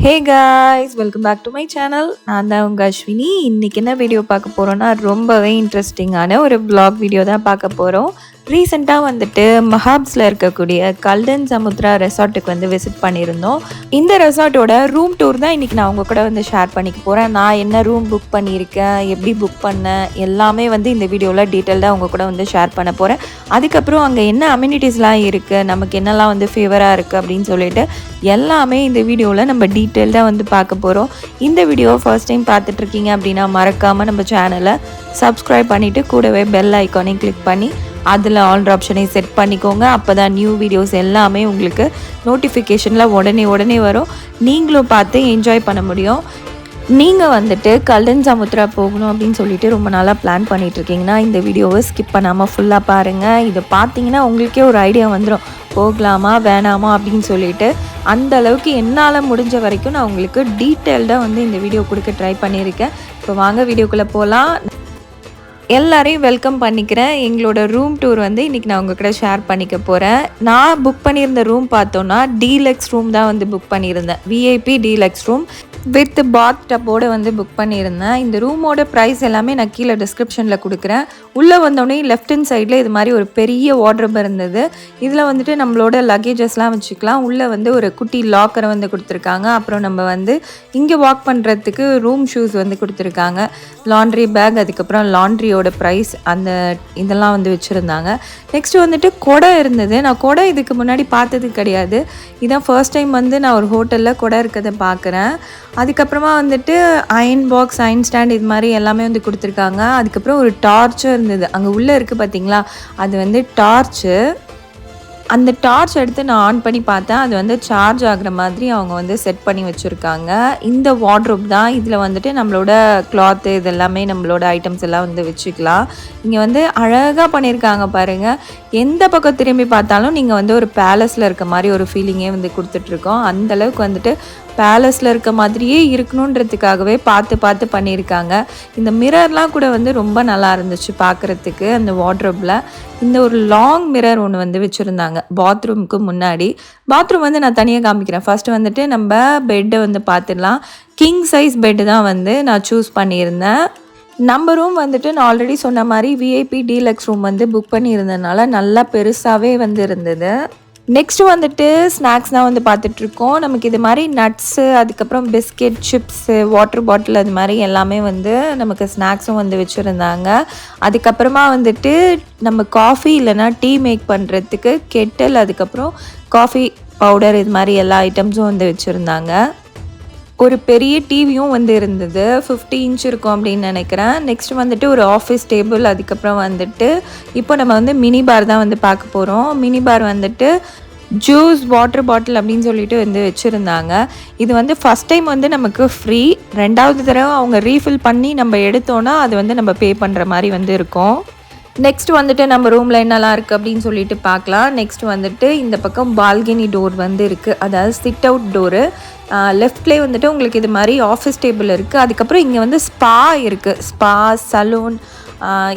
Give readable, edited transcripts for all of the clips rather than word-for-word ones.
Hey guys, welcome back to my channel. நான் தான் உங்கள் அஸ்வினி. இன்றைக்கி என்ன வீடியோ பார்க்க போகிறோன்னா ரொம்பவே இன்ட்ரெஸ்டிங்கான ஒரு vlog வீடியோ தான் பார்க்க போகிறோம். ரீசெண்டாக வந்துட்டு மஹாப்ஸில் இருக்கக்கூடிய கல்டன் சமுத்ரா ரெசார்ட்டுக்கு வந்து விசிட் பண்ணியிருந்தோம். இந்த ரெசார்ட்டோட ரூம் டூர் தான் இன்றைக்கி நான் உங்கள் கூட வந்து ஷேர் பண்ணிக்க போகிறேன். நான் என்ன ரூம் புக் பண்ணியிருக்கேன், எப்படி புக் பண்ணேன், எல்லாமே வந்து இந்த வீடியோவில் டீட்டெயில்டாக உங்கள் கூட வந்து ஷேர் பண்ண போகிறேன். அதுக்கப்புறம் அங்கே என்ன அம்யூனிட்டிஸ்லாம் இருக்குது, நமக்கு என்னெல்லாம் வந்து ஃபேவராக இருக்குது அப்படின்னு சொல்லிட்டு எல்லாமே இந்த வீடியோவில் நம்ம டீட்டெயில்டாக வந்து பார்க்க போகிறோம். இந்த வீடியோவை ஃபர்ஸ்ட் டைம் பார்த்துட்ருக்கீங்க அப்படின்னா மறக்காமல் நம்ம சேனலை சப்ஸ்கிரைப் பண்ணிவிட்டு கூடவே பெல் ஐக்கானையும் கிளிக் பண்ணி அதில் ஆல் ஆப்ஷனையும் செட் பண்ணிக்கோங்க. அப்போ தான் நியூ வீடியோஸ் எல்லாமே உங்களுக்கு நோட்டிஃபிகேஷனில் உடனே வரும். நீங்களும் பார்த்து என்ஜாய் பண்ண முடியும். நீங்கள் வந்துட்டு கல்டன் சமுத்ரா போகணும் அப்படின்னு சொல்லிட்டு ரொம்ப நாளாக பிளான் பண்ணிகிட்ருக்கீங்கன்னா இந்த வீடியோவை ஸ்கிப் பண்ணாமல் ஃபுல்லாக பாருங்கள். இதை பார்த்தீங்கன்னா உங்களுக்கே ஒரு ஐடியா வந்துடும், போகலாமா வேணாமா அப்படின்னு சொல்லிட்டு. அந்த அளவுக்கு என்னால் முடிஞ்ச வரைக்கும் நான் உங்களுக்கு டீட்டெயில்டாக வந்து இந்த வீடியோ கொடுக்க ட்ரை பண்ணியிருக்கேன். இப்போ வாங்க வீடியோக்குள்ளே போகலாம். எல்லாரையும் வெல்கம் பண்ணிக்கிறேன். எங்களோட ரூம் டூர் வந்து இன்றைக்கி நான் உங்கள் கூட ஷேர் பண்ணிக்க போகிறேன். நான் புக் பண்ணியிருந்த ரூம் பார்த்தோன்னா டீலக்ஸ் ரூம் தான் வந்து புக் பண்ணியிருந்தேன். விஐபி டீலக்ஸ் ரூம் வித் பாத் டப்போடு வந்து புக் பண்ணியிருந்தேன். இந்த ரூமோட ப்ரைஸ் எல்லாமே நான் கீழே டிஸ்கிரிப்ஷனில் கொடுக்குறேன். உள்ளே வந்தோடனே லெஃப்ட் ஹேண்ட் சைடில் இது மாதிரி ஒரு பெரிய வார்ட்ரோப் இருந்தது. இதில் வந்துட்டு நம்மளோட லக்கேஜஸ்லாம் வச்சுக்கலாம். உள்ளே வந்து ஒரு குட்டி லாக்கரை வந்து கொடுத்துருக்காங்க. அப்புறம் நம்ம வந்து இங்கே வாக் பண்ணுறதுக்கு ரூம் ஷூஸ் வந்து கொடுத்துருக்காங்க. லாண்ட்ரி பேக், அதுக்கப்புறம் லாண்ட்ரியோட ப்ரைஸ், அந்த இதெல்லாம் வந்து வச்சுருந்தாங்க. நெக்ஸ்ட்டு வந்துட்டு கொடை இருந்தது. நான் கொடை இதுக்கு முன்னாடி பார்த்தது கிடையாது. இதான் ஃபர்ஸ்ட் டைம் வந்து நான் ஒரு ஹோட்டலில் கொடை இருக்கிறத பார்க்குறேன். அதுக்கப்புறமா வந்துட்டு அயன் பாக்ஸ், அயன் ஸ்டாண்ட், இது மாதிரி எல்லாமே வந்து கொடுத்துருக்காங்க. அதுக்கப்புறம் ஒரு டார்ச்சும் இருந்தது. அங்கே உள்ளே இருக்குது பார்த்தீங்களா, அது வந்து டார்ச்சு. அந்த டார்ச் எடுத்து நான் ஆன் பண்ணி பார்த்தேன். அது வந்து சார்ஜ் ஆகிற மாதிரி அவங்க வந்து செட் பண்ணி வச்சுருக்காங்க. இந்த வார்ட்ரோப் தான். இதில் வந்துட்டு நம்மளோட கிளாத்து, இது எல்லாமே நம்மளோட ஐட்டம்ஸ் எல்லாம் வந்து வச்சுக்கலாம். இங்கே வந்து அழகாக பண்ணியிருக்காங்க பாருங்கள். எந்த பக்கம் திரும்பி பார்த்தாலும் நீங்கள் வந்து ஒரு பேலஸில் இருக்க மாதிரி ஒரு ஃபீலிங்கே வந்து கொடுத்துட்ருக்கோம். அந்தளவுக்கு வந்துட்டு பேலஸில் இருக்க மாதிரியே இருக்கணுன்றதுக்காகவே பார்த்து பண்ணியிருக்காங்க. இந்த மிரர்லாம் கூட வந்து ரொம்ப நல்லா இருந்துச்சு பார்க்குறதுக்கு. அந்த வார்ட்ரோப்பில் இந்த ஒரு லாங் மிரர் ஒன்று வந்து வச்சுருந்தாங்க பாத்ரூமுக்கு முன்னாடி. பாத்ரூம் வந்து நான் தனியாக காமிக்கிறேன். ஃபஸ்ட்டு வந்துட்டு நம்ம பெட்டை வந்து பார்த்துடலாம். கிங் சைஸ் பெட்டு தான் வந்து நான் சூஸ் பண்ணியிருந்தேன். நம்ம ரூம் வந்துட்டு நான் ஆல்ரெடி சொன்ன மாதிரி விஐபி டீலக்ஸ் ரூம் வந்து புக் பண்ணியிருந்ததுனால நல்லா பெருசாகவே வந்து இருந்தது. நெக்ஸ்ட்டு வந்துட்டு ஸ்நாக்ஸ் தான் வந்து பார்த்துட்ருக்கோம். நமக்கு இது மாதிரி நட்ஸு, அதுக்கப்புறம் பிஸ்கெட், சிப்ஸு, வாட்டர் பாட்டில், அது மாதிரி எல்லாமே வந்து நமக்கு ஸ்நாக்ஸும் வந்து வச்சுருந்தாங்க. அதுக்கப்புறமா வந்துட்டு நம்ம காஃபி இல்லைனா டீ மேக் பண்ணுறதுக்கு கெட்டில், அதுக்கப்புறம் காஃபி பவுடர், இது மாதிரி எல்லா ஐட்டம்ஸும் வந்து வச்சுருந்தாங்க. ஒரு பெரிய டிவியும் வந்து இருந்தது. 50 இன்ச் இருக்கும் அப்படின்னு நினைக்கிறேன். நெக்ஸ்ட் வந்துட்டு ஒரு ஆஃபீஸ் டேபிள், அதுக்கப்புறம் வந்துட்டு இப்போ நம்ம வந்து மினி பார் தான் வந்து பார்க்க போகிறோம். மினி பார் வந்துட்டு ஜூஸ், வாட்டர் பாட்டில் அப்படின்னு சொல்லிட்டு வந்து வச்சுருந்தாங்க. இது வந்து ஃபஸ்ட் டைம் வந்து நமக்கு ஃப்ரீ. 2வது தடவை அவங்க ரீஃபில் பண்ணி நம்ம எடுத்தோன்னா அது வந்து நம்ம பே பண்ணுற மாதிரி வந்து இருக்கும். நெக்ஸ்ட் வந்துட்டு நம்ம ரூமில் என்னெல்லாம் இருக்குது அப்படின்னு சொல்லிட்டு பார்க்கலாம். நெக்ஸ்ட் வந்துட்டு இந்த பக்கம் பால்கனி டோர் வந்து இருக்குது, அதாவது சிட் அவுட் டோரு. லெஃப்ட்லேயே வந்துட்டு உங்களுக்கு இது மாதிரி ஆஃபீஸ் டேபிள் இருக்குது. அதுக்கப்புறம் இங்கே வந்து ஸ்பா இருக்குது. ஸ்பா, சலூன்,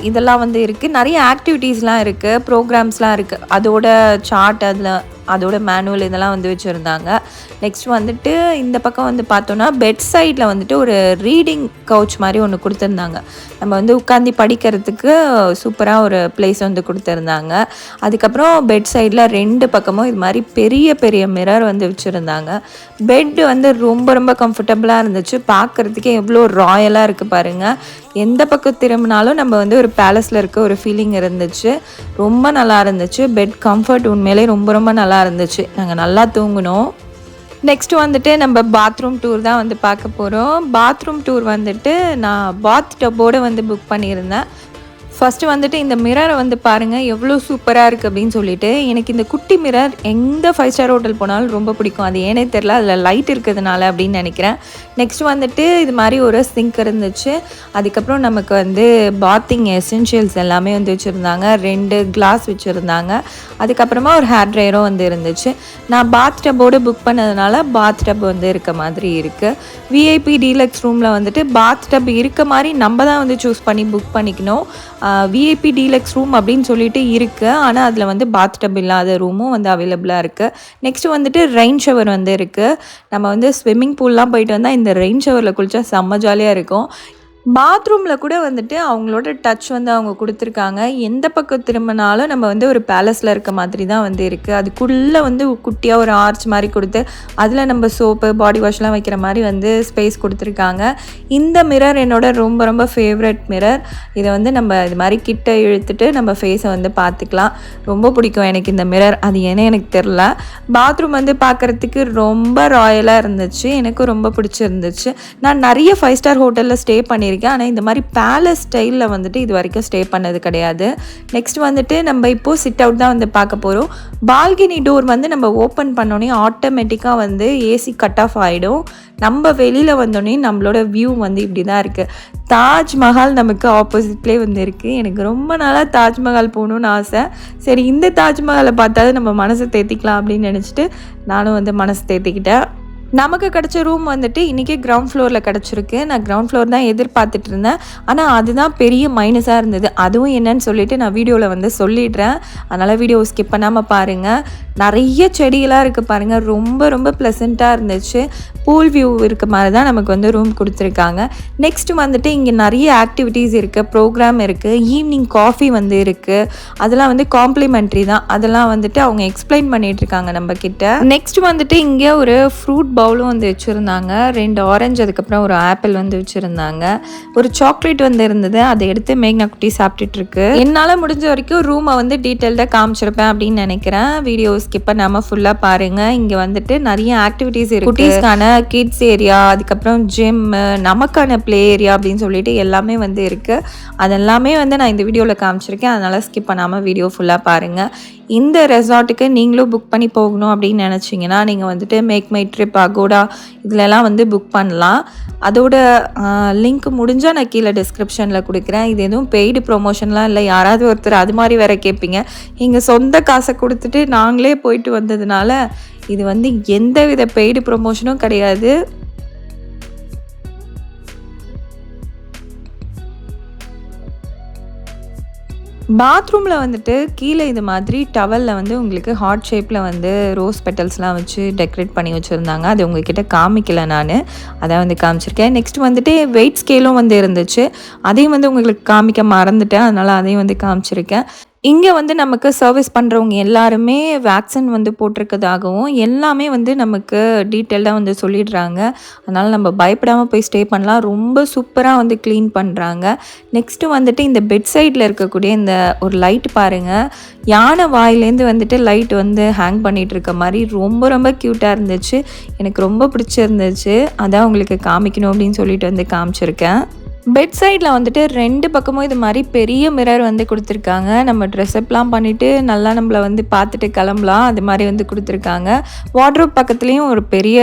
இதெல்லாம் வந்து இருக்குது. நிறைய ஆக்டிவிட்டீஸ்லாம் இருக்குது, ப்ரோக்ராம்ஸ்லாம் இருக்குது. அதோட சார்ட், அதோட மேனுவல் இதெல்லாம் வந்து வச்சுருந்தாங்க. நெக்ஸ்ட் வந்துட்டு இந்த பக்கம் வந்து பார்த்தோன்னா பெட் சைடில் வந்துட்டு ஒரு ரீடிங் கவுச் மாதிரி ஒன்று கொடுத்துருந்தாங்க. நம்ம வந்து உட்காந்து படிக்கிறதுக்கு சூப்பராக ஒரு பிளேஸ் வந்து கொடுத்துருந்தாங்க. அதுக்கப்புறம் பெட் சைடில் 2 பக்கமும் இது மாதிரி பெரிய மிரர் வந்து வச்சுருந்தாங்க. பெட்டு வந்து ரொம்ப கம்ஃபர்டபுளாக இருந்துச்சு. பார்க்குறதுக்கே எவ்வளோ ராயலாக இருக்குது பாருங்கள். எந்த பக்கம் திரும்பினாலும் நம்ம வந்து ஒரு பேலஸில் இருக்க ஒரு ஃபீலிங் இருந்துச்சு. ரொம்ப நல்லா இருந்துச்சு. பெட் கம்ஃபர்ட் உண்மையிலே ரொம்ப நல்லா இருந்துச்சு. நாங்கள் நல்லா தூங்கினோம். நெக்ஸ்ட்டு வந்துட்டு நம்ம பாத்ரூம் டூர் தான் வந்து பார்க்க போகிறோம். பாத்ரூம் டூர் வந்துட்டு நான் பாத் டப்போடு வந்து புக் பண்ணியிருந்தேன். ஃபஸ்ட்டு வந்துட்டு இந்த மிரரை வந்து பாருங்கள் எவ்வளோ சூப்பராக இருக்குது அப்படின்னு சொல்லிட்டு. எனக்கு இந்த குட்டி மிரர் எந்த 5 ஸ்டார் ஹோட்டல் போனாலும் ரொம்ப பிடிக்கும். அது ஏனே தெரில, அதில் லைட் இருக்கிறதுனால அப்படின்னு நினைக்கிறேன். நெக்ஸ்ட் வந்துட்டு இது மாதிரி ஒரு சிங்க் இருந்துச்சு. அதுக்கப்புறம் நமக்கு வந்து பாத்திங் எசென்ஷியல்ஸ் எல்லாமே வந்து வச்சுருந்தாங்க. 2 கிளாஸ் வச்சுருந்தாங்க. அதுக்கப்புறமா ஒரு ஹேர் ட்ரையரும் வந்து இருந்துச்சு. நான் பாத் டப்போடு புக் பண்ணதுனால பாத் டப் வந்து இருக்க மாதிரி இருக்குது. விஐபி டீலக்ஸ் ரூமில் வந்துட்டு பாத் டப் இருக்க மாதிரி நம்ம தான் வந்து சூஸ் பண்ணி புக் பண்ணிக்கணும். விஐபி டீலக்ஸ் ரூம் அப்படின்னு சொல்லிட்டு இருக்குது. ஆனால் அதில் வந்து பாத் டப் இல்லாத ரூமும் வந்து அவைலபிளாக இருக்குது. நெக்ஸ்ட்டு வந்துட்டு ரெயின் ஷவர் வந்து இருக்குது. நம்ம வந்து ஸ்விம்மிங் பூல்லாம் போயிட்டு வந்தால் இந்த ரெயின் ஷவரில் குளித்தா செம்ம ஜாலியாக இருக்கும். பாத்ரூமில் கூட வந்துட்டு அவங்களோட டச் வந்து அவங்க கொடுத்துருக்காங்க. எந்த பக்கம் திரும்பினாலும் நம்ம வந்து ஒரு பேலஸில் இருக்க மாதிரி தான் வந்து இருக்குது. அதுக்குள்ளே வந்து குட்டியாக ஒரு ஆர்ச் மாதிரி கொடுத்து அதில் நம்ம சோப்பு பாடி வாஷ்லாம் வைக்கிற மாதிரி வந்து ஸ்பேஸ் கொடுத்துருக்காங்க. இந்த மிரர் என்னோட ரொம்ப ரொம்ப ஃபேவரட் மிரர். இதை வந்து நம்ம இது மாதிரி கிட்ட இழுத்துட்டு நம்ம ஃபேஸை வந்து பார்த்துக்கலாம். ரொம்ப பிடிக்கும் எனக்கு இந்த மிரர். அது ஏன்னா எனக்கு தெரில. பாத்ரூம் வந்து பார்க்குறதுக்கு ரொம்ப ராயலாக இருந்துச்சு. எனக்கும் ரொம்ப பிடிச்சிருந்துச்சு. நான் நிறைய 5 ஸ்டார் ஹோட்டலில் ஸ்டே பண்ணியிருக்கேன். ஆனால் இந்த மாதிரி பேலஸ் ஸ்டைலில் வந்துட்டு இது வரைக்கும் ஸ்டே பண்ணது கிடையாது. நெக்ஸ்ட் வந்துட்டு நம்ம இப்போது சிட் அவுட் தான் வந்து பார்க்க போகிறோம். பால்கனி டோர் வந்து நம்ம ஓப்பன் பண்ணோன்னே ஆட்டோமேட்டிக்காக வந்து ஏசி கட் ஆஃப் ஆகிடும். நம்ம வெளியில் வந்தோடனே நம்மளோட வியூ வந்து இப்படி தான் இருக்குது. தாஜ்மஹால் நமக்கு ஆப்போசிட்லேயே வந்து இருக்குது. எனக்கு ரொம்ப நாளாக தாஜ்மஹால் போகணுன்னு ஆசை. சரி, இந்த தாஜ்மஹாலை பார்த்தாது நம்ம மனசை தேத்திக்கலாம் அப்படின்னு நினச்சிட்டு நானும் வந்து மனசை தேத்திக்கிட்டேன். நமக்கு கிடச்ச ரூம் வந்துட்டு இன்றைக்கி கிரவுண்ட் ஃப்ளோரில் கிடச்சிருக்கு. நான் கிரவுண்ட் ஃப்ளோர் தான் எதிர்பார்த்துட்டு இருந்தேன். ஆனால் அதுதான் பெரிய மைனஸாக இருந்தது. அதுவும் என்னன்னு சொல்லிட்டு நான் வீடியோவில் வந்து சொல்லிடுறேன். அதனால் வீடியோ ஸ்கிப் பண்ணாமல் பாருங்கள். நிறைய செடிகளாக இருக்குது பாருங்கள். ரொம்ப ரொம்ப ப்ளசண்ட்டாக இருந்துச்சு. பூல் வியூ இருக்க மாதிரி தான் நமக்கு வந்து ரூம் கொடுத்துருக்காங்க. நெக்ஸ்ட் வந்துட்டு இங்கே நிறைய ஆக்டிவிட்டீஸ் இருக்குது, ப்ரோக்ராம் இருக்குது, ஈவினிங் காஃபி வந்து இருக்குது. அதெல்லாம் வந்து காம்ப்ளிமெண்ட்ரி தான். அதெல்லாம் வந்துட்டு அவங்க எக்ஸ்பிளைன் பண்ணிகிட்ருக்காங்க நம்ம கிட்ட. நெக்ஸ்ட் வந்துட்டு இங்கே ஒரு ஃப்ரூட் பவுலும் வந்து வச்சுருந்தாங்க. 2 ஆரஞ்சு, அதுக்கப்புறம் ஒரு ஆப்பிள் வந்து வச்சுருந்தாங்க. ஒரு சாக்லேட் வந்து இருந்தது. அதை எடுத்து மேக்னா குட்டி சாப்பிட்டுட்டு இருக்கு. என்னால் முடிஞ்ச வரைக்கும் ரூமை வந்து டீட்டெயில்டாக காமிச்சிருப்பேன் அப்படின்னு நினைக்கிறேன். வீடியோ ஸ்கிப் பண்ணாமல் ஃபுல்லாக பாருங்கள். இங்கே வந்துட்டு நிறைய ஆக்டிவிட்டீஸ் இருக்குது. குட்டீஸ்க்கான கிட்ஸ் ஏரியா, அதுக்கப்புறம் ஜிம், நமக்கான ப்ளே ஏரியா அப்படின்னு சொல்லிட்டு எல்லாமே வந்து இருக்குது. அதெல்லாமே வந்து நான் இந்த வீடியோவில் காமிச்சிருக்கேன். அதனால் ஸ்கிப் பண்ணாமல் வீடியோ ஃபுல்லாக பாருங்கள். இந்த ரெசார்ட்டுக்கு நீங்களும் புக் பண்ணி போகணும் அப்படின்னு நினச்சிங்கன்னா நீங்கள் வந்துட்டு மேக் மை ட்ரிப், அகோடா இதிலெல்லாம் வந்து புக் பண்ணலாம். அதோட லிங்க் முடிஞ்சால் நான் கீழே டிஸ்கிரிப்ஷனில் கொடுக்குறேன். இது எதுவும் பெய்டு ப்ரொமோஷன்லாம் இல்லை. யாராவது ஒருத்தர் அது மாதிரி வேறு கேட்பீங்க. எங்கள் சொந்த காசை கொடுத்துட்டு நாங்களே போயிட்டு வந்ததுனால இது வந்து எந்த வித பெய்டு ப்ரொமோஷனும் கிடையாது. பாத்ரூமில் வந்துட்டு கீழே இது மாதிரி டவலில் வந்து உங்களுக்கு ஹார்ட் ஷேப்பில் வந்து ரோஸ் பெட்டல்ஸ்லாம் வச்சு டெக்கரேட் பண்ணி வச்சுருந்தாங்க. அது உங்கள்கிட்ட காமிக்கல நான். அதை வந்து காமிச்சிருக்கேன். நெக்ஸ்ட் வந்துட்டு வெயிட் ஸ்கேலும் வந்து இருந்துச்சு. அதையும் வந்து உங்களுக்கு காமிக்க மறந்துட்டேன். அதனால் அதையும் வந்து காமிச்சிருக்கேன். இங்கே வந்து நமக்கு சர்வீஸ் பண்ணுறவங்க எல்லாருமே வேக்சின் வந்து போட்டிருக்கதாகவும் எல்லாமே வந்து நமக்கு டீட்டெயில்டாக வந்து சொல்லிடுறாங்க. அதனால் நம்ம பயப்படாமல் போய் ஸ்டே பண்ணலாம். ரொம்ப சூப்பராக வந்து க்ளீன் பண்ணுறாங்க. நெக்ஸ்ட்டு வந்துட்டு இந்த பெட் சைடில் இருக்கக்கூடிய இந்த ஒரு லைட் பாருங்கள். யானை வாயிலேருந்து வந்துட்டு லைட் வந்து ஹேங் பண்ணிகிட்டு இருக்க மாதிரி ரொம்ப ரொம்ப க்யூட்டாக இருந்துச்சு. எனக்கு ரொம்ப பிடிச்சிருந்துச்சு. அதான் உங்களுக்கு காமிக்கணும் அப்படின்னு சொல்லிட்டு வந்து காமிச்சிருக்கேன். பெட் சைடில் வந்துட்டு 2 பக்கமும் இது மாதிரி பெரிய மிரர் வந்து கொடுத்துருக்காங்க. நம்ம ட்ரெஸ்அப்லாம் பண்ணிவிட்டு நல்லா நம்மளை வந்து பார்த்துட்டு கிளம்பலாம். அது மாதிரி வந்து கொடுத்துருக்காங்க. வார்ட்ரோப் பக்கத்துலேயும் ஒரு பெரிய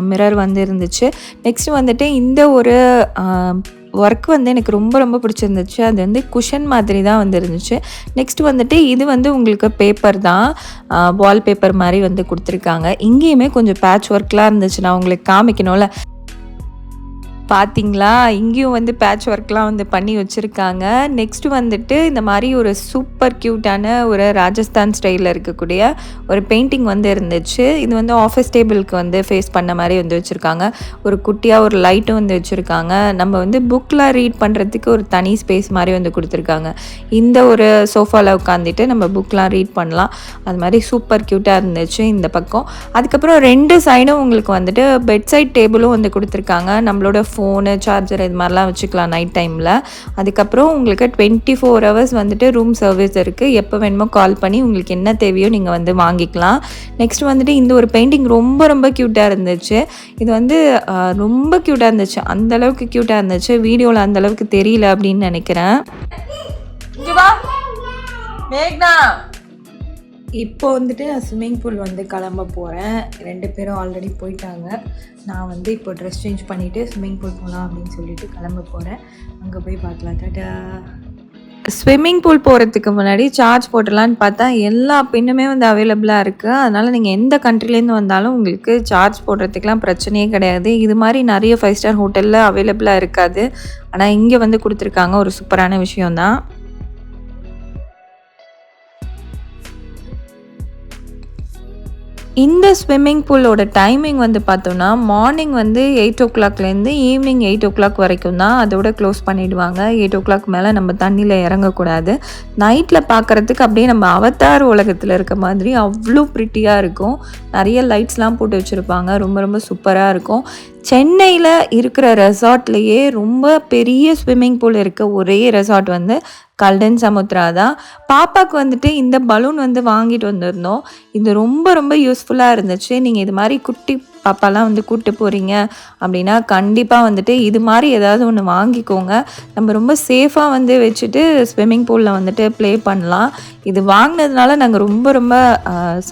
மிரர் வந்து இருந்துச்சு. நெக்ஸ்ட் வந்துட்டு இந்த ஒரு ஒர்க் வந்து எனக்கு ரொம்ப ரொம்ப பிடிச்சிருந்துச்சு. அது வந்து குஷன் மாதிரி தான் வந்து இருந்துச்சு. நெக்ஸ்ட் வந்துட்டு இது வந்து உங்களுக்கு பேப்பர் தான், வால்பேப்பர் மாதிரி வந்து கொடுத்துருக்காங்க. இங்கேயுமே கொஞ்சம் பேட்ச் ஒர்க்லாம் இருந்துச்சு. நான் உங்களுக்கு காமிக்கணும்ல, பார்த்தீங்களா? இங்கேயும் வந்து பேட்ச் ஒர்க்லாம் வந்து பண்ணி வச்சுருக்காங்க. நெக்ஸ்ட்டு வந்துட்டு இந்த மாதிரி ஒரு சூப்பர் க்யூட்டான ஒரு ராஜஸ்தான் ஸ்டைலில் இருக்கக்கூடிய ஒரு பெயிண்டிங் வந்து இருந்துச்சு. இது வந்து ஆஃபீஸ் டேபிளுக்கு வந்து ஃபேஸ் பண்ண மாதிரி வந்து வச்சுருக்காங்க. ஒரு குட்டியாக ஒரு லைட்டும் வந்து வச்சுருக்காங்க. நம்ம வந்து புக்கில் ரீட் பண்ணுறதுக்கு ஒரு தனி ஸ்பேஸ் மாதிரி வந்து கொடுத்துருக்காங்க. இந்த ஒரு சோஃபாவில் உட்காந்துட்டு நம்ம புக்லாம் ரீட் பண்ணலாம். அது மாதிரி சூப்பர் க்யூட்டாக இருந்துச்சு இந்த பக்கம். அதுக்கப்புறம் 2 சைடும் உங்களுக்கு வந்துட்டு பெட் சைட் டேபிளும் வந்து கொடுத்துருக்காங்க. நம்மளோட ஃபோனு, சார்ஜர் இது மாதிரிலாம் வச்சுக்கலாம் நைட் டைமில். அதுக்கப்புறம் உங்களுக்கு 24 ஹவர்ஸ் வந்துட்டு ரூம் சர்வீஸ் இருக்குது. எப்போ வேணுமோ கால் பண்ணி உங்களுக்கு என்ன தேவையோ நீங்கள் வந்து வாங்கிக்கலாம். நெக்ஸ்ட் வந்துட்டு இந்த ஒரு பெயிண்டிங் ரொம்ப ரொம்ப க்யூட்டாக இருந்துச்சு. இது வந்து ரொம்ப க்யூட்டாக இருந்துச்சு. அந்தளவுக்கு க்யூட்டாக இருந்துச்சு. வீடியோவில் அந்தளவுக்கு தெரியல அப்படின்னு நினைக்கிறேன். இப்போ வந்துட்டு நான் ஸ்விம்மிங் பூல் வந்து கிளம்ப போகிறேன். 2 பேரும் ஆல்ரெடி போயிட்டாங்க. நான் வந்து இப்போ ட்ரெஸ் சேஞ்ச் பண்ணிவிட்டு ஸ்விம்மிங் பூல் போகலாம் அப்படின்னு சொல்லிட்டு கிளம்ப போகிறேன். அங்கே போய் பார்க்கலாம். டாடா. ஸ்விம்மிங் பூல் போகிறதுக்கு முன்னாடி சார்ஜ் போட்டுடலான்னு பார்த்தா எல்லா பின்னுமே வந்து அவைலபிளாக இருக்குது. அதனால் நீங்கள் எந்த கண்ட்ரிலேருந்து வந்தாலும் உங்களுக்கு சார்ஜ் போடுறதுக்கெலாம் பிரச்சனையே கிடையாது. இது மாதிரி நிறைய 5 ஸ்டார் ஹோட்டலில் அவைலபிளாக இருக்காது. ஆனால் இங்கே வந்து கொடுத்துருக்காங்க. ஒரு சூப்பரான விஷயந்தான். இந்த ஸ்விம்மிங் பூலோட டைமிங் வந்து பார்த்தோன்னா மார்னிங் வந்து 8 o'clockலேருந்து ஈவினிங் 8 o'clock வரைக்கும் தான். அதோட க்ளோஸ் பண்ணிவிடுவாங்க. 8 o'clock மேலே நம்ம தண்ணியில் இறங்கக்கூடாது. நைட்டில் பார்க்குறதுக்கு அப்படியே நம்ம அவதார் உலகத்தில் இருக்க மாதிரி அவ்வளோ ப்ரிட்டியாக இருக்கும். நிறைய லைட்ஸ்லாம் போட்டு வச்சுருப்பாங்க. ரொம்ப ரொம்ப சூப்பராக இருக்கும். சென்னையில் இருக்கிற ரெசார்ட்லேயே ரொம்ப பெரிய ஸ்விம்மிங் பூல் இருக்க ஒரே ரெசார்ட் வந்து கல்டன் சமுத்ரா தான். பாப்பாவுக்கு வந்துட்டு இந்த பலூன் வந்து வாங்கிட்டு வந்திருந்தோம். இது ரொம்ப ரொம்ப யூஸ்ஃபுல்லாக இருந்துச்சு. நீங்கள் இது மாதிரி குட்டி பாப்பாலாம் வந்து கூப்பிட்டு போகிறீங்க அப்படின்னா கண்டிப்பாக வந்துட்டு இது மாதிரி ஏதாவது ஒன்று வாங்கிக்கோங்க. நம்ம ரொம்ப சேஃபாக வந்து வச்சுட்டு ஸ்விம்மிங் பூலில் வந்துட்டு ப்ளே பண்ணலாம். இது வாங்கினதுனால நாங்கள் ரொம்ப ரொம்ப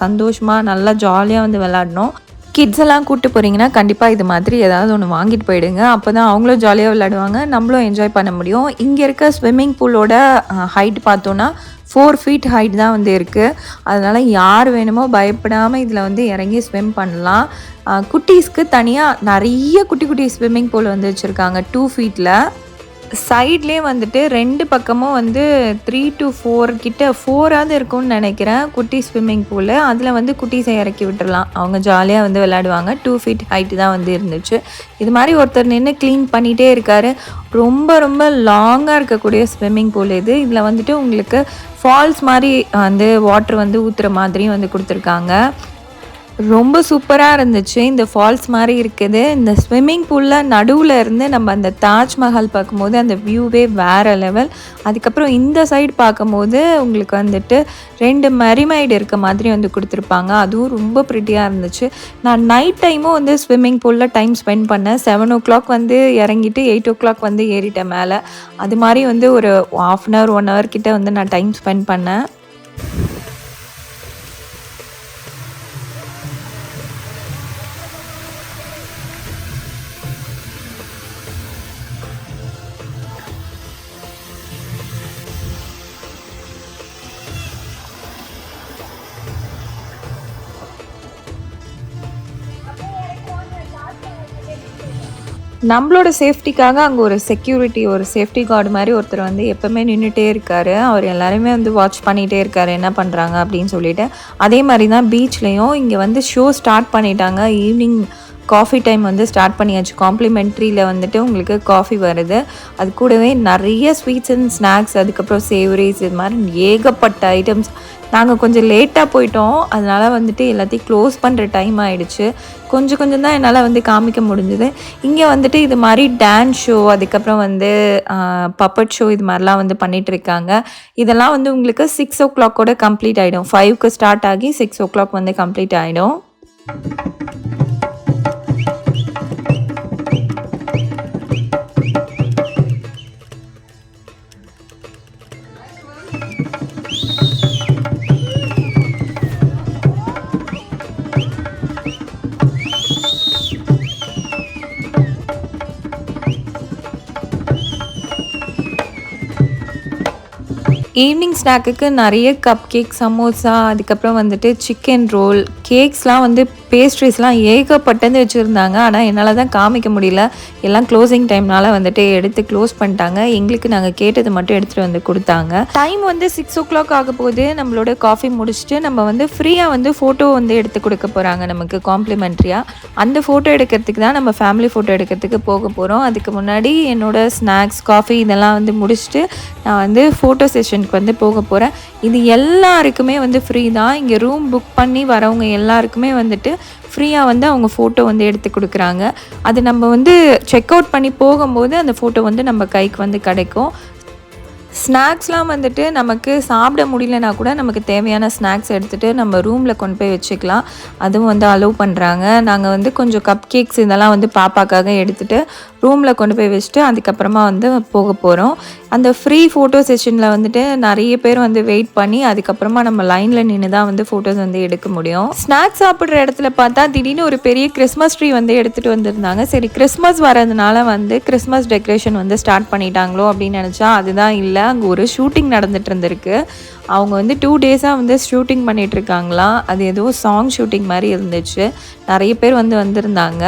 சந்தோஷமாக நல்லா ஜாலியாக வந்து விளாடினோம். கிட்ஸ் எல்லாம் கூப்பிட்டு போகிறீங்கன்னா கண்டிப்பாக இது மாதிரி ஏதாவது ஒன்று வாங்கிட்டு போயிடுங்க. அப்போ தான் அவங்களும் ஜாலியாக விளையாடுவாங்க, நம்மளும் என்ஜாய் பண்ண முடியும். இங்கே இருக்க ஸ்விம்மிங் பூலோட ஹைட் பார்த்தோன்னா 4 feet ஹைட் தான் வந்து இருக்குது. அதனால் யார் வேணுமோ பயப்படாமல் இதில் வந்து இறங்கி ஸ்விம் பண்ணலாம். குட்டீஸ்க்கு தனியாக நிறைய குட்டி குட்டி ஸ்விம்மிங் பூல் வந்து வச்சுருக்காங்க 2 feetல. சைட்லேயே வந்துட்டு 2 பக்கமும் வந்து 3 to 4 கிட்ட 4ஆவது இருக்கும்னு நினைக்கிறேன் குட்டி ஸ்விம்மிங் பூலு. அதில் வந்து குட்டீஸை இறக்கி விட்டுறலாம். அவங்க ஜாலியாக வந்து விளையாடுவாங்க. 2 feet ஹைட்டு தான் வந்து இருந்துச்சு. இது மாதிரி ஒருத்தர் நின்று க்ளீன் பண்ணிகிட்டே இருக்கார். ரொம்ப ரொம்ப லாங்காக இருக்கக்கூடிய ஸ்விம்மிங் பூல் இது. இதில் வந்துட்டு உங்களுக்கு ஃபால்ஸ் மாதிரி வந்து வாட்ரு வந்து ஊற்றுற மாதிரியும் வந்து கொடுத்துருக்காங்க. ரொம்ப சூப்பராக இருந்துச்சு. இந்த ஃபால்ஸ் மாதிரி இருக்குது. இந்த ஸ்விம்மிங் பூலில் நடுவில் இருந்து நம்ம அந்த தாஜ்மஹால் பார்க்கும்போது அந்த வியூவே வேறு லெவல். அதுக்கப்புறம் இந்த சைடு பார்க்கும்போது உங்களுக்கு வந்துட்டு 2 மெரிமைடு இருக்க மாதிரி வந்து கொடுத்துருப்பாங்க. அதுவும் ரொம்ப ப்ரிட்டியாக இருந்துச்சு. நான் நைட் டைமும் வந்து ஸ்விம்மிங் பூலில் டைம் ஸ்பெண்ட் பண்ணேன். 7 o'clock வந்து இறங்கிட்டு 8 o'clock வந்து ஏறிட்டேன் மேலே. அது மாதிரி வந்து ஒரு 1/2 hour 1 hour கிட்ட வந்து நான் டைம் ஸ்பெண்ட் பண்ணேன். நம்மளோட சேஃப்டிக்காக அங்கே ஒரு செக்யூரிட்டி, ஒரு சேஃப்டி கார்டு மாதிரி ஒருத்தர் வந்து எப்போவுமே நின்றுட்டே இருக்கார். அவர் எல்லாருமே வந்து வாட்ச் பண்ணிகிட்டே இருக்கார் என்ன பண்ணுறாங்க அப்படின்னு சொல்லிட்டு. அதே மாதிரி தான் பீச்லேயும் இங்கே வந்து ஷோ ஸ்டார்ட் பண்ணிட்டாங்க. ஈவினிங் காஃபி டைம் வந்து ஸ்டார்ட் பண்ணியாச்சு. காம்ப்ளிமெண்ட்ரியில் வந்துட்டு உங்களுக்கு காஃபி வருது. அது கூடவே நிறைய ஸ்வீட்ஸ் அண்ட் ஸ்நாக்ஸ், அதுக்கப்புறம் சேவரிஸ், இது மாதிரி ஏகப்பட்ட ஐட்டம்ஸ். நாங்கள் கொஞ்சம் லேட்டாக போயிட்டோம். அதனால் வந்துட்டு எல்லாத்தையும் க்ளோஸ் பண்ணுற டைம் ஆகிடுச்சு. கொஞ்சம் கொஞ்சம் தான் என்னால் வந்து காமிக்க முடிஞ்சுது. இங்கே வந்துட்டு இது மாதிரி டான்ஸ் ஷோ, அதுக்கப்புறம் வந்து பப்பட் ஷோ, இது மாதிரிலாம் வந்து பண்ணிகிட்ருக்காங்க. இதெல்லாம் வந்து உங்களுக்கு 6 o'clock கம்ப்ளீட் ஆகிடும். 5க்கு ஸ்டார்ட் ஆகி 6 o'clock வந்து கம்ப்ளீட் ஆகிடும். ஈவினிங் ஸ்நாக்குக்கு நிறைய கப் கேக், சமோசா, அதுக்கப்புறம் வந்துட்டு சிக்கன் ரோல், கேக்ஸ்லாம் வந்து பேஸ்ட்ரிஸ்லாம் ஏகப்பட்டது வச்சுருந்தாங்க. ஆனால் என்னால் தான் காமிக்க முடியல. எல்லாம் க்ளோசிங் டைம்னால வந்துட்டு எடுத்து க்ளோஸ் பண்ணிட்டாங்க. எங்களுக்கு நாங்கள் கேட்டது மட்டும் எடுத்துகிட்டு வந்து கொடுத்தாங்க. டைம் வந்து 6 o'clock ஆக போது. நம்மளோட காஃபி முடிச்சுட்டு நம்ம வந்து ஃப்ரீயாக வந்து ஃபோட்டோ வந்து எடுத்து கொடுக்க போகிறாங்க நமக்கு காம்ப்ளிமெண்ட்ரியாக. அந்த ஃபோட்டோ எடுக்கிறதுக்கு தான் நம்ம ஃபேமிலி ஃபோட்டோ எடுக்கிறதுக்கு போக போகிறோம். அதுக்கு முன்னாடி என்னோடய ஸ்நாக்ஸ், காஃபி இதெல்லாம் வந்து முடிச்சுட்டு நான் வந்து ஃபோட்டோ செஷனுக்கு வந்து போக போகிறேன். இது எல்லாருக்குமே வந்து ஃப்ரீ தான். இங்கே ரூம் புக் பண்ணி வரவங்க எல்லாருக்குமே வந்துட்டு ஃப்ரீயாக வந்து அவங்க ஃபோட்டோ வந்து எடுத்து கொடுக்குறாங்க. அது நம்ம வந்து செக் அவுட் பண்ணி போகும்போது அந்த ஃபோட்டோ வந்து நம்ம கைக்கு வந்து கிடைக்கும். ஸ்நாக்ஸ்லாம் வந்துட்டு நமக்கு சாப்பிட முடியலனா கூட நமக்கு தேவையான ஸ்நாக்ஸ் எடுத்துகிட்டு நம்ம ரூமில் கொண்டு போய் வச்சுக்கலாம். அதுவும் வந்து அலோவ் பண்ணுறாங்க. நாங்கள் வந்து கொஞ்சம் கப் கேக்ஸ் இதெல்லாம் வந்து பாப்பாக்காக எடுத்துகிட்டு ரூமில் கொண்டு போய் வச்சுட்டு அதுக்கப்புறமா வந்து போக போகிறோம். அந்த ஃப்ரீ ஃபோட்டோ செஷனில் வந்துட்டு நிறைய பேர் வந்து வெயிட் பண்ணி அதுக்கப்புறமா நம்ம லைனில் நின்று தான் வந்து ஃபோட்டோஸ் வந்து எடுக்க முடியும். ஸ்நாக்ஸ் சாப்பிட்ற இடத்துல பார்த்தா திடீர்னு ஒரு பெரிய கிறிஸ்மஸ் ட்ரீ வந்து எடுத்துகிட்டு வந்திருந்தாங்க. சரி, கிறிஸ்மஸ் வரதுனால வந்து கிறிஸ்மஸ் டெக்கரேஷன் வந்து ஸ்டார்ட் பண்ணிட்டாங்களோ அப்படின்னு நினச்சா அதுதான் இல்லை. அங்கே ஒரு ஷூட்டிங் நடந்துட்டு இருந்திருக்கு. அவங்க வந்து 2 டேஸாக வந்து ஷூட்டிங் பண்ணிகிட்ருக்காங்களாம். அது ஏதோ சாங் ஷூட்டிங் மாதிரி இருந்துச்சு. நிறைய பேர் வந்து வந்திருந்தாங்க.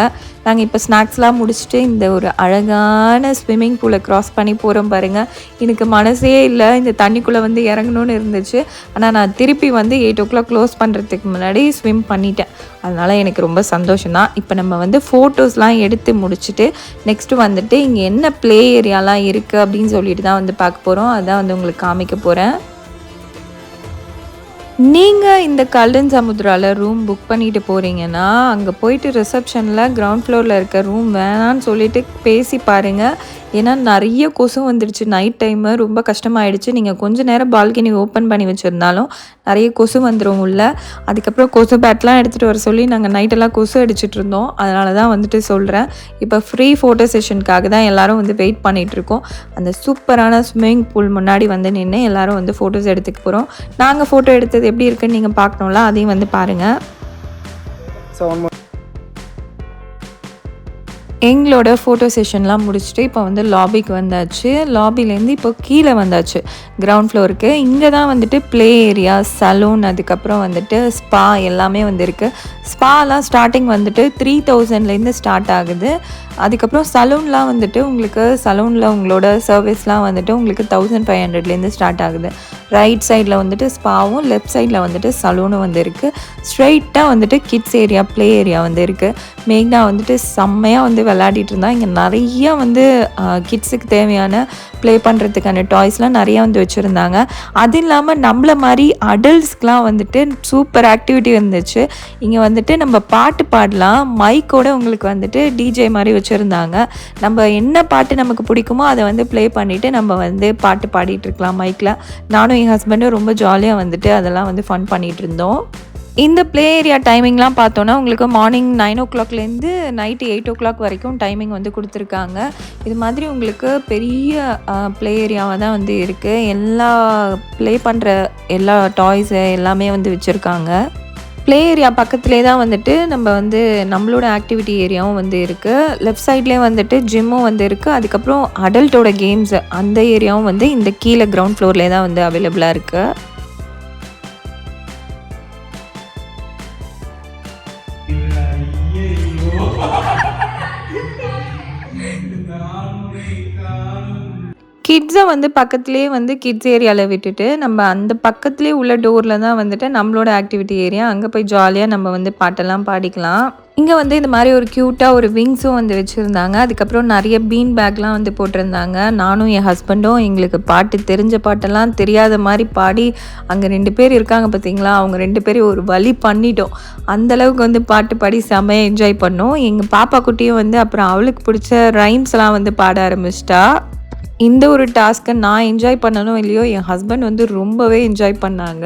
நாங்கள் இப்போ ஸ்நாக்ஸ்லாம் முடிச்சுட்டு இந்த ஒரு அழகான ஸ்விம்மிங் பூலை க்ராஸ் பண்ணி போகிறோம் பாருங்கள். எனக்கு மனசே இல்லை இந்த தண்ணிக்குள்ளே வந்து இறங்கணும்னு இருந்துச்சு. ஆனால் நான் திருப்பி வந்து 8 o'clock க்ளோஸ் பண்ணுறதுக்கு முன்னாடி ஸ்விம் பண்ணிட்டேன். அதனால் எனக்கு ரொம்ப சந்தோஷம்தான். இப்போ நம்ம வந்து ஃபோட்டோஸ்லாம் எடுத்து முடிச்சுட்டு நெக்ஸ்ட்டு வந்துட்டு இங்கே என்ன ப்ளே ஏரியாலாம் இருக்குது அப்படின்னு சொல்லிட்டு தான் வந்து பார்க்க போகிறோம். அதான் வந்து உங்களுக்கு காமிக்க போகிறேன். நீங்கள் இந்த கல்டன் சமுத்ராவில் ரூம் புக் பண்ணிட்டு போகிறீங்கன்னா அங்கே போயிட்டு ரிசப்ஷனில் கிரவுண்ட் ஃப்ளோரில் இருக்க ரூம் வேணான்னு சொல்லிட்டு பேசி பாருங்கள். ஏன்னா நிறைய கொசு வந்துடுச்சு. நைட் டைமு ரொம்ப கஷ்டமாயிடுச்சு. நீங்கள் கொஞ்சம் நேரம் பால்கனி ஓப்பன் பண்ணி வச்சுருந்தாலும் நிறைய கொசு வந்துடும் உள்ள. அதுக்கப்புறம் கொசு பேட்லாம் எடுத்துகிட்டு வர சொல்லி நாங்கள் நைட்டெல்லாம் கொசு அடிச்சுட்டு இருந்தோம். அதனால தான் வந்துட்டு சொல்கிறேன். இப்போ ஃப்ரீ ஃபோட்டோ செஷனுக்காக தான் எல்லோரும் வந்து வெயிட் பண்ணிகிட்ருக்கோம். அந்த சூப்பரான ஸ்விம்மிங் பூல் முன்னாடி வந்து நின்று எல்லோரும் வந்து ஃபோட்டோஸ் எடுத்துக்க போகிறோம். நாங்கள் ஃபோட்டோ எடுத்தது எப்படி இருக்குன்னு நீங்கள் பார்க்கணும்ல, அதையும் வந்து பாருங்கள். எங்களோட ஃபோட்டோ செஷன்லாம் முடிச்சுட்டு இப்போ வந்து லாபிக்கு வந்தாச்சு. லாபிலேருந்து இப்போ கீழே வந்தாச்சு கிரவுண்ட் ஃப்ளோருக்கு. இங்கே தான் வந்துட்டு ப்ளே ஏரியா, சலூன், அதுக்கப்புறம் வந்துட்டு ஸ்பா எல்லாமே வந்து இருக்குது. ஸ்பாலாம் ஸ்டார்டிங் வந்துட்டு 3000லேருந்து ஸ்டார்ட் ஆகுது. அதுக்கப்புறம் சலூன்லாம் வந்துட்டு உங்களுக்கு சலூனில் உங்களோட சர்வீஸ்லாம் வந்துட்டு உங்களுக்கு 1500லேருந்து ஸ்டார்ட் ஆகுது. ரைட் சைடில் வந்துட்டு ஸ்பாவும், லெஃப்ட் சைடில் வந்துட்டு சலூனும் வந்து இருக்குது. ஸ்ட்ரெயிட்டாக வந்துட்டு கிட்ஸ் ஏரியா, ப்ளே ஏரியா வந்து இருக்குது. மேக்னா வந்துட்டு செம்மையாக வந்து விளையாடிட்டு இருந்தால் இங்கே நிறையா வந்து கிட்ஸுக்கு தேவையான ப்ளே பண்ணுறதுக்கான டாய்ஸ்லாம் நிறையா வந்து வச்சுருந்தாங்க. அது இல்லாமல் நம்மள மாதிரி அடல்ட்ஸ்க்கெலாம் வந்துட்டு சூப்பர் ஆக்டிவிட்டி இருந்துச்சு. இங்கே வந்துட்டு நம்ம பாட்டு பாடலாம். மைக்கோட உங்களுக்கு வந்துட்டு டிஜே மாதிரி வச்சுருந்தாங்க. நம்ம என்ன பாட்டு நமக்கு பிடிக்குமோ அதை வந்து ப்ளே பண்ணிவிட்டு நம்ம வந்து பாட்டு பாடிட்டு இருக்கலாம் மைக்கில். நானும் என் ஹஸ்பண்டும் ரொம்ப ஜாலியாக வந்துட்டு அதெல்லாம் வந்து ஃபன் பண்ணிகிட்டு இருந்தோம். இந்த ப்ளே ஏரியா டைமிங்லாம் பார்த்தோன்னா உங்களுக்கு மார்னிங் 9 o'clockலேருந்து நைட்டு 8 o'clock வரைக்கும் டைமிங் வந்து கொடுத்துருக்காங்க. இது மாதிரி உங்களுக்கு பெரிய ப்ளே ஏரியாவாக தான் வந்து இருக்குது. எல்லா ப்ளே பண்ணுற எல்லா டாய்ஸு எல்லாமே வந்து வச்சுருக்காங்க. ப்ளே ஏரியா பக்கத்துலேயே தான் வந்துட்டு நம்ம வந்து நம்மளோட ஆக்டிவிட்டி ஏரியாவும் வந்து இருக்குது. லெஃப்ட் சைட்லேயே வந்துட்டு ஜிம்மும் வந்து இருக்குது. அதுக்கப்புறம் அடல்ட்டோட கேம்ஸு அந்த ஏரியாவும் வந்து இந்த கீழே கிரவுண்ட் ஃப்ளோர்லேயே தான் வந்து அவைலபிளாக இருக்குது. கிட்ஸை வந்து பக்கத்துலேயே வந்து கிட்ஸ் ஏரியாவில் விட்டுட்டு நம்ம அந்த பக்கத்துலேயே உள்ள டோரில் தான் வந்துட்டு நம்மளோட ஆக்டிவிட்டி ஏரியா. அங்கே போய் ஜாலியாக நம்ம வந்து பாட்டெல்லாம் பாடிக்கலாம். இங்கே வந்து இந்த மாதிரி ஒரு க்யூட்டாக ஒரு விங்ஸும் வந்து வச்சுருந்தாங்க. அதுக்கப்புறம் நிறைய பீன் பேக்லாம் வந்து போட்டிருந்தாங்க. நானும் என் ஹஸ்பண்டும் எங்களுக்கு பாட்டு தெரிஞ்ச பாட்டெல்லாம் தெரியாத மாதிரி பாடி அங்கே 2 பேர் இருக்காங்க பார்த்தீங்களா, அவங்க 2 பேரையும் ஒரு வழி பண்ணிட்டோம். அந்தளவுக்கு வந்து பாட்டு பாடி செம்மையாக என்ஜாய் பண்ணோம். எங்கள் பாப்பா குட்டியும் வந்து அப்புறம் அவளுக்கு பிடிச்ச ரைம்ஸ்லாம் வந்து பாட ஆரம்பிச்சிட்டா. இந்த ஒரு டாஸ்க்கை நான் என்ஜாய் பண்ணணும் இல்லையோ, என் ஹஸ்பண்ட் வந்து ரொம்பவே என்ஜாய் பண்ணாங்க.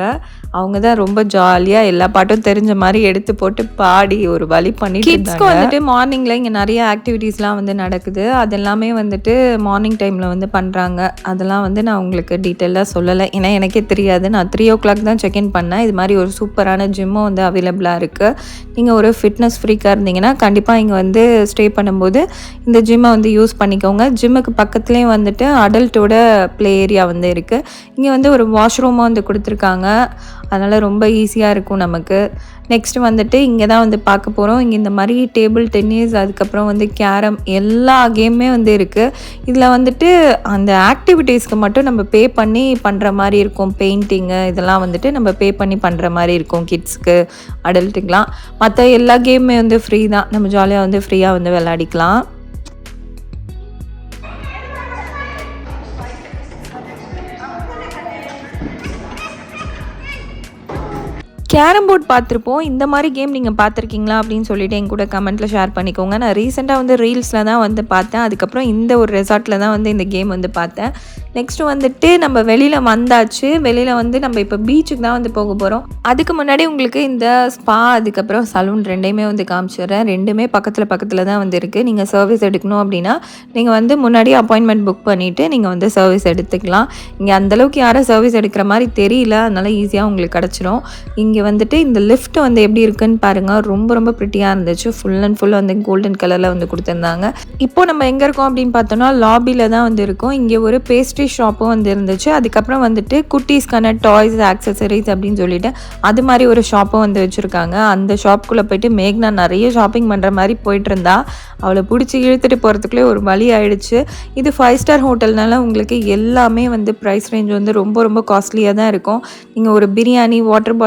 அவங்க தான் ரொம்ப ஜாலியாக எல்லா பாட்டும் தெரிஞ்ச மாதிரி எடுத்து போட்டு பாடி ஒரு வழி பண்ணிட்டு கிட்ஸ்க்கு வந்துட்டு மார்னிங்கில் இங்கே நிறைய ஆக்டிவிட்டீஸ்லாம் வந்து நடக்குது. அதெல்லாமே வந்துட்டு மார்னிங் டைமில் வந்து பண்ணுறாங்க. அதெல்லாம் வந்து நான் உங்களுக்கு டீட்டெயிலாக சொல்லலை, ஏன்னா எனக்கே தெரியாது. நான் 3 o'clock தான் செக்இன் பண்ணேன். இது மாதிரி ஒரு சூப்பரான ஜிம்மும் வந்து அவைலபிளாக இருக்குது. நீங்கள் ஒரு ஃபிட்னஸ் ஃப்ரீக்காக இருந்தீங்கன்னா கண்டிப்பாக இங்கே வந்து ஸ்டே பண்ணும்போது இந்த ஜிம்மை வந்து யூஸ் பண்ணிக்கோங்க. ஜிம்முக்கு பக்கத்துலேயும் வந்துட்டு அடல்ட்டோட ப்ளே ஏரியா வந்து இருக்குது. இங்கே வந்து ஒரு வாஷ்ரூமாக வந்து கொடுத்துருக்காங்க. அதனால் ரொம்ப ஈஸியாக இருக்கும் நமக்கு. நெக்ஸ்ட்டு வந்துட்டு இங்கே தான் வந்து பார்க்க போகிறோம். இங்கே இந்த மாதிரி டேபிள் டென்னிஸ், அதுக்கப்புறம் வந்து கேரம் எல்லா கேமுமே வந்து இருக்குது. இதில் வந்துட்டு அந்த ஆக்டிவிட்டீஸ்க்கு மட்டும் நம்ம பே பண்ணி பண்ணுற மாதிரி இருக்கும். பெயிண்டிங்கு இதெல்லாம் வந்துட்டு நம்ம பே பண்ணி பண்ணுற மாதிரி இருக்கும் கிட்ஸ்க்கு, அடல்ட்டுக்கெலாம். மற்ற எல்லா கேமுமே வந்து ஃப்ரீ தான். நம்ம ஜாலியாக வந்து ஃப்ரீயாக வந்து விளையாடிக்கலாம். கேரம் போர்ட் பார்த்துருப்போம். இந்த மாதிரி கேம் நீங்கள் பார்த்துருக்கீங்களா அப்படின்னு சொல்லிட்டு என் கூட கமெண்ட்டில் ஷேர் பண்ணிக்கோங்க. நான் ரீசெண்டாக வந்து ரீல்ஸில் தான் வந்து பார்த்தேன். அதுக்கப்புறம் இந்த ஒரு ரெசார்ட்டில் தான் வந்து இந்த கேம் வந்து பார்த்தேன். நெக்ஸ்ட்டு வந்துட்டு நம்ம வெளியில் வந்தாச்சு. வெளியில் வந்து நம்ம இப்போ பீச்சுக்கு தான் வந்து போக போகிறோம். அதுக்கு முன்னாடி உங்களுக்கு இந்த ஸ்பா அதுக்கப்புறம் சலூன் ரெண்டையுமே வந்து காமிச்சிடுறேன். ரெண்டுமே பக்கத்தில் தான் வந்து இருக்குது. நீங்கள் சர்வீஸ் எடுக்கணும் அப்படின்னா நீங்கள் வந்து முன்னாடி அப்பாயின்மெண்ட் புக் பண்ணிவிட்டு நீங்கள் வந்து சர்வீஸ் எடுத்துக்கலாம். இங்கே அந்தளவுக்கு யாரும் சர்வீஸ் எடுக்கிற மாதிரி தெரியல, அதனால் ஈஸியாக உங்களுக்கு கிடச்சிரும். இங்கே இங்கே வந்துட்டு இந்த லிஃப்ட் வந்து எப்படி இருக்குன்னு பாருங்கள். ரொம்ப ரொம்ப ப்ரிட்டியாக இருந்துச்சு. ஃபுல் அண்ட் ஃபுல் வந்து கோல்டன் கலரில் வந்து கொடுத்துருந்தாங்க. இப்போ நம்ம எங்கே இருக்கோம் அப்படின்னு பார்த்தோன்னா லாபியில் தான் வந்து இருக்கோம். இங்கே ஒரு பேஸ்ட்ரி ஷாப்பும் வந்து இருந்துச்சு. அதுக்கப்புறம் வந்துட்டு குட்டீஸ்க்கான டாய்ஸ் ஆக்சசரிஸ் அப்படின்னு சொல்லிட்டு அது மாதிரி ஒரு ஷாப்பும் வந்து வச்சுருக்காங்க. அந்த ஷாப்புக்குள்ளே போயிட்டு மேக்னா நிறைய ஷாப்பிங் பண்ணுற மாதிரி போயிட்டு இருந்தா. அவளை பிடிச்சி இழுத்துட்டு போகிறதுக்குள்ளே ஒரு வழி ஆயிடுச்சு. இது 5 ஸ்டார் ஹோட்டல்னால உங்களுக்கு எல்லாமே வந்து ப்ரைஸ் ரேஞ்ச் வந்து ரொம்ப ரொம்ப காஸ்ட்லியாக தான் இருக்கும். நீங்கள் ஒரு பிரியாணி வாட்டர்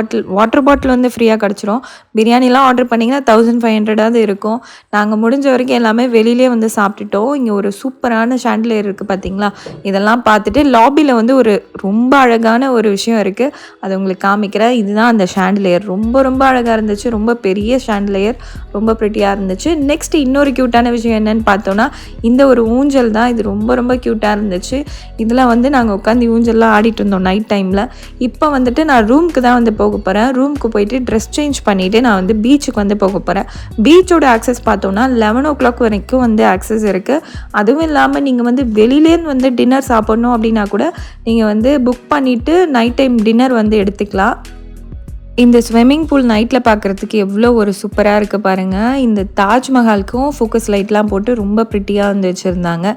பாட்டில் வந்து ஃப்ரீயாக கிடச்சிரும். பிரியாணிலாம் ஆர்டர் பண்ணிங்கன்னா 1500 இருக்கும். நாங்கள் முடிஞ்ச வரைக்கும் எல்லாமே வெளியிலே வந்து சாப்பிட்டுட்டோம். இங்கே ஒரு சூப்பரான ஷாண்ட்லியர் இருக்குது பார்த்தீங்களா. இதெல்லாம் பார்த்துட்டு லாபியில் வந்து ஒரு ரொம்ப அழகான ஒரு விஷயம் இருக்குது. அதை உங்களுக்கு காமிக்கிறேன். இதுதான் அந்த ஷாண்ட்லியர். ரொம்ப ரொம்ப அழகாக இருந்துச்சு. ரொம்ப பெரிய ஷாண்ட்லியர், ரொம்ப ப்ரிட்டியாக இருந்துச்சு. நெக்ஸ்ட் இன்னொரு க்யூட்டான விஷயம் என்னன்னு பார்த்தோன்னா இந்த ஒரு ஊஞ்சல் தான். இது ரொம்ப ரொம்ப க்யூட்டாக இருந்துச்சு. இதில் வந்து நாங்கள் உட்காந்து ஊஞ்சல்லாம் ஆடிட்டு இருந்தோம் நைட் டைமில். இப்போ வந்துட்டு நான் ரூமுக்கு தான் வந்து போக போகிறேன். ரூமுக்கு போயிட்டு ட்ரெஸ் சேஞ்ச் பண்ணிவிட்டு நான் வந்து பீச்சுக்கு வந்து போக போகிறேன். பீச்சோட ஆக்சஸ் பார்த்தோன்னா 11 o'clock வரைக்கும் வந்து ஆக்சஸ் இருக்குது. அதுவும் இல்லாமல் நீங்கள் வந்து வெளியிலேருந்து வந்து டின்னர் சாப்பிட்ணும் அப்படின்னா கூட நீங்கள் வந்து புக் பண்ணிவிட்டு நைட் டைம் டின்னர் வந்து எடுத்துக்கலாம். இந்த ஸ்விம்மிங் பூல் நைட்டில் பார்க்குறதுக்கு எவ்வளோ ஒரு சூப்பராக இருக்குது பாருங்கள். இந்த தாஜ்மஹாலுக்கும் ஃபோக்கஸ் லைட்லாம் போட்டு ரொம்ப ப்ரிட்டியாக வந்து வச்சுருந்தாங்க.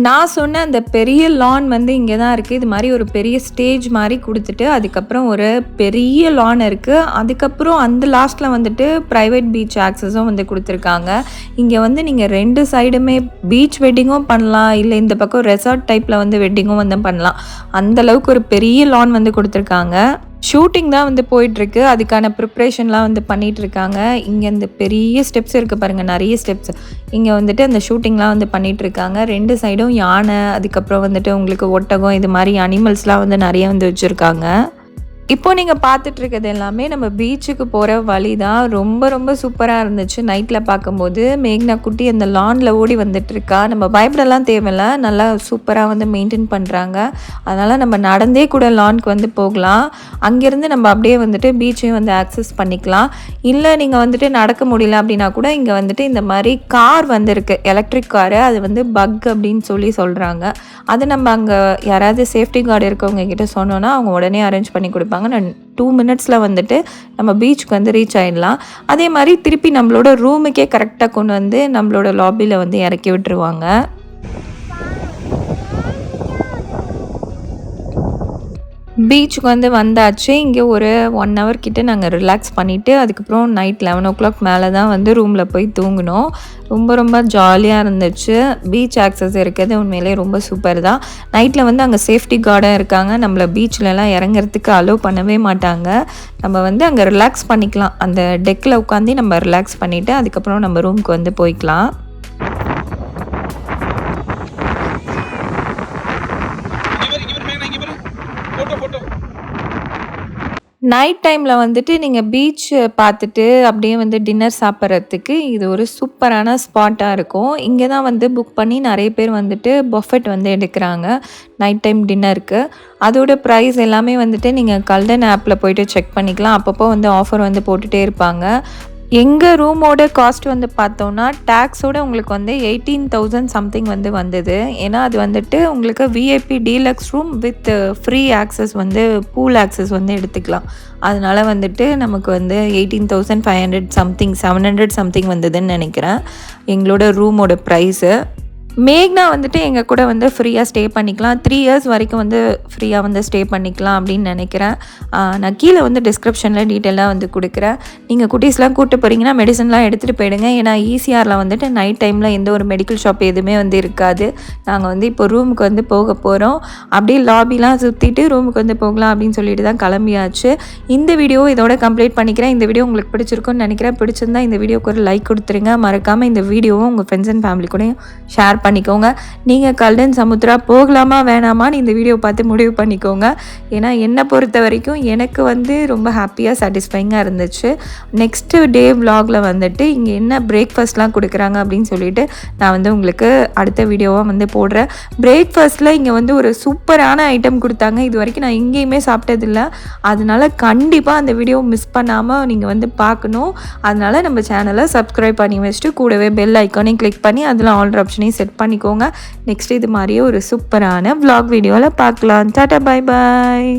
நான் சொன்ன அந்த பெரிய லான் வந்து இங்கே தான் இருக்குது. இது மாதிரி ஒரு பெரிய ஸ்டேஜ் மாதிரி கொடுத்துட்டு அதுக்கப்புறம் ஒரு பெரிய லான் இருக்குது. அதுக்கப்புறம் அந்த லாஸ்ட்டில் வந்துட்டு ப்ரைவேட் பீச் ஆக்சஸும் வந்து கொடுத்துருக்காங்க. இங்கே வந்து நீங்கள் 2 சைடுமே பீச் வெட்டிங்கும் பண்ணலாம், இல்லை இந்த பக்கம் ரெசார்ட் டைப்பில் வந்து வெட்டிங்கும் வந்து பண்ணலாம். அந்தளவுக்கு ஒரு பெரிய லான் வந்து கொடுத்துருக்காங்க. ஷூட்டிங் தான் வந்து போயிட்டுருக்கு. அதுக்கான ப்ரிப்ரேஷன்லாம் வந்து பண்ணிகிட்ருக்காங்க. இங்கே இந்த பெரிய ஸ்டெப்ஸ் இருக்குது பாருங்கள், நிறைய ஸ்டெப்ஸ். இங்கே வந்துட்டு அந்த ஷூட்டிங்லாம் வந்து பண்ணிகிட்ருக்காங்க. 2 சைடும் யானை, அதுக்கப்புறம் வந்துட்டு உங்களுக்கு ஒட்டகம், இது மாதிரி அனிமல்ஸ்லாம் வந்து நிறைய வந்து வச்சுருக்காங்க. இப்போ நீங்கள் பார்த்துட்ருக்கிறது எல்லாமே நம்ம பீச்சுக்கு போகிற வழி தான். ரொம்ப ரொம்ப சூப்பராக இருந்துச்சு நைட்டில் பார்க்கும்போது. மேக்னா குட்டி அந்த லானில் ஓடி வந்துட்டுருக்கா. நம்ம பயப்படலாம் தேவையில்ல, நல்லா சூப்பராக வந்து மெயின்டைன் பண்ணுறாங்க. அதனால் நம்ம நடந்தே கூட லானுக்கு வந்து போகலாம். அங்கேருந்து நம்ம அப்படியே வந்துட்டு பீச்சையும் வந்து ஆக்சஸ் பண்ணிக்கலாம். இல்லை நீங்கள் வந்துட்டு நடக்க முடியல அப்படின்னா கூட இங்கே வந்துட்டு இந்த மாதிரி கார் வந்து இருக்குது, எலக்ட்ரிக் காரு. அது வந்து பக் அப்படின்னு சொல்கிறாங்க. அது நம்ம அங்கே யாராவது சேஃப்டி கார்டு இருக்கவங்க கிட்ட சொன்னோன்னா அவங்க உடனே அரேஞ்ச் பண்ணி கொடுப்பாங்க. 2 minutesல வந்துட்டு நம்ம பீச்சுக்கு வந்து ரீச் ஆயிடலாம். அதே மாதிரி திருப்பி நம்மளோட ரூமுக்கே கரெக்டாக கொண்டு வந்து நம்மளோட லாபியில் வந்து இறக்கி விட்டுருவாங்க. பீச்சுக்கு வந்து வந்தாச்சு. இங்கே ஒரு 1 hour கிட்ட நாங்கள் ரிலாக்ஸ் பண்ணிவிட்டு அதுக்கப்புறம் நைட் 11 o'clock மேலே தான் வந்து ரூமில் போய் தூங்கினோம். ரொம்ப ரொம்ப ஜாலியாக இருந்துச்சு. பீச் ஆக்சஸ் இருக்கிறது உண்மையிலே ரொம்ப சூப்பர் தான். நைட்டில் வந்து அங்கே சேஃப்டி கார்டும் இருக்காங்க. நம்மளை பீச்லலாம் இறங்குறதுக்கு அலோவ் பண்ணவே மாட்டாங்க. நம்ம வந்து அங்கே ரிலாக்ஸ் பண்ணிக்கலாம். அந்த டெக்கில் உட்காந்து நம்ம ரிலாக்ஸ் பண்ணிவிட்டு அதுக்கப்புறம் நம்ம ரூமுக்கு வந்து போய்க்கலாம். நைட் டைமில் வந்துட்டு நீங்கள் பீச் பார்த்துட்டு அப்படியே வந்து டின்னர் சாப்பிட்றதுக்கு இது ஒரு சூப்பரான ஸ்பாட்டாக இருக்கும். இங்கே தான் வந்து புக் பண்ணி நிறைய பேர் வந்துட்டு பஃபெட் வந்து எடுக்கிறாங்க நைட் டைம் டின்னருக்கு. அதோட ப்ரைஸ் எல்லாமே வந்துட்டு நீங்கள் கல்டன் ஆப்பில் போய்ட்டு செக் பண்ணிக்கலாம். அப்பப்போ வந்து ஆஃபர் வந்து போட்டுகிட்டே இருப்பாங்க. எங்கள் ரூமோட காஸ்ட் வந்து பார்த்தோன்னா டேக்ஸோடு உங்களுக்கு வந்து 18,000 சம்திங் வந்து வந்தது. ஏன்னா அது வந்துட்டு உங்களுக்கு VIP deluxe room with free access வந்து பூல் ஆக்சஸ் வந்து எடுத்துக்கலாம். அதனால் வந்துட்டு நமக்கு வந்து 18,500 சம்திங் 700 சம்திங் வந்ததுன்னு நினைக்கிறேன் எங்களோட ரூமோட ப்ரைஸு. மேக்னா வந்துட்டு எங்கள் கூட வந்து ஃப்ரீயாக ஸ்டே பண்ணிக்கலாம். 3 years வரைக்கும் வந்து ஃப்ரீயாக வந்து ஸ்டே பண்ணிக்கலாம் அப்படின்னு நினைக்கிறேன். நான் கீழே வந்து டிஸ்கிரிப்ஷனில் டீட்டெயிலாக வந்து கொடுக்குறேன். நீங்கள் குட்டீஸ்லாம் கூப்பிட்டு போகிறீங்கன்னா மெடிசன்லாம் எடுத்துகிட்டு போயிடுங்க. ஏன்னா ஈசிஆரில் வந்துட்டு நைட் டைமில் எந்த ஒரு மெடிக்கல் ஷாப் எதுவுமே வந்து இருக்காது. நாங்கள் வந்து இப்போ ரூமுக்கு வந்து போக போகிறோம். அப்படியே லாபிலாம் சுற்றிட்டு ரூமுக்கு வந்து போகலாம் அப்படின்னு சொல்லிட்டு தான் கிளம்பியாச்சு. இந்த வீடியோ இதோட கம்ப்ளீட் பண்ணிக்கிறேன். இந்த வீடியோ உங்களுக்கு பிடிச்சிருக்குன்னு நினைக்கிறேன். பிடிச்சிருந்தா இந்த வீடியோக்கு ஒரு லைக் கொடுத்துருங்க. மறக்காமல் இந்த வீடியோவும் உங்கள் ஃப்ரெண்ட்ஸ் அண்ட் ஃபேமிலி கூட ஷேர் பண்ணிக்கோங்க. நீங்கள் கல்டன் சமுத்ரா போகலாமா வேணாமான்னு இந்த வீடியோ பார்த்து முடிவு பண்ணிக்கோங்க. ஏன்னா என்னை பொறுத்த வரைக்கும் எனக்கு வந்து ரொம்ப ஹாப்பியாக சாட்டிஸ்ஃபைங்காக இருந்துச்சு. நெக்ஸ்ட்டு டே விலாகில் வந்துட்டு இங்கே என்ன பிரேக்ஃபாஸ்ட்லாம் கொடுக்குறாங்க அப்படின்னு சொல்லிட்டு நான் வந்து உங்களுக்கு அடுத்த வீடியோவாக வந்து போடுறேன். பிரேக்ஃபாஸ்ட்டில் இங்கே வந்து ஒரு சூப்பரான ஐட்டம் கொடுத்தாங்க. இது வரைக்கும் நான் எங்கேயுமே சாப்பிட்டதில்லை. அதனால கண்டிப்பாக அந்த வீடியோ மிஸ் பண்ணாமல் நீங்கள் வந்து பார்க்கணும். அதனால் நம்ம சேனலை சப்ஸ்கிரைப் பண்ணி வச்சுட்டு கூடவே பெல் ஐக்கானையும் கிளிக் பண்ணி அதில் ஆல் ஆப்ஷனையும் செட் பண்ணிக்கோங்க. நெக்ஸ்ட் இது மாதிரியே ஒரு சூப்பரான vlog வீடியோவில் பார்க்கலாம். Tata, bye bye.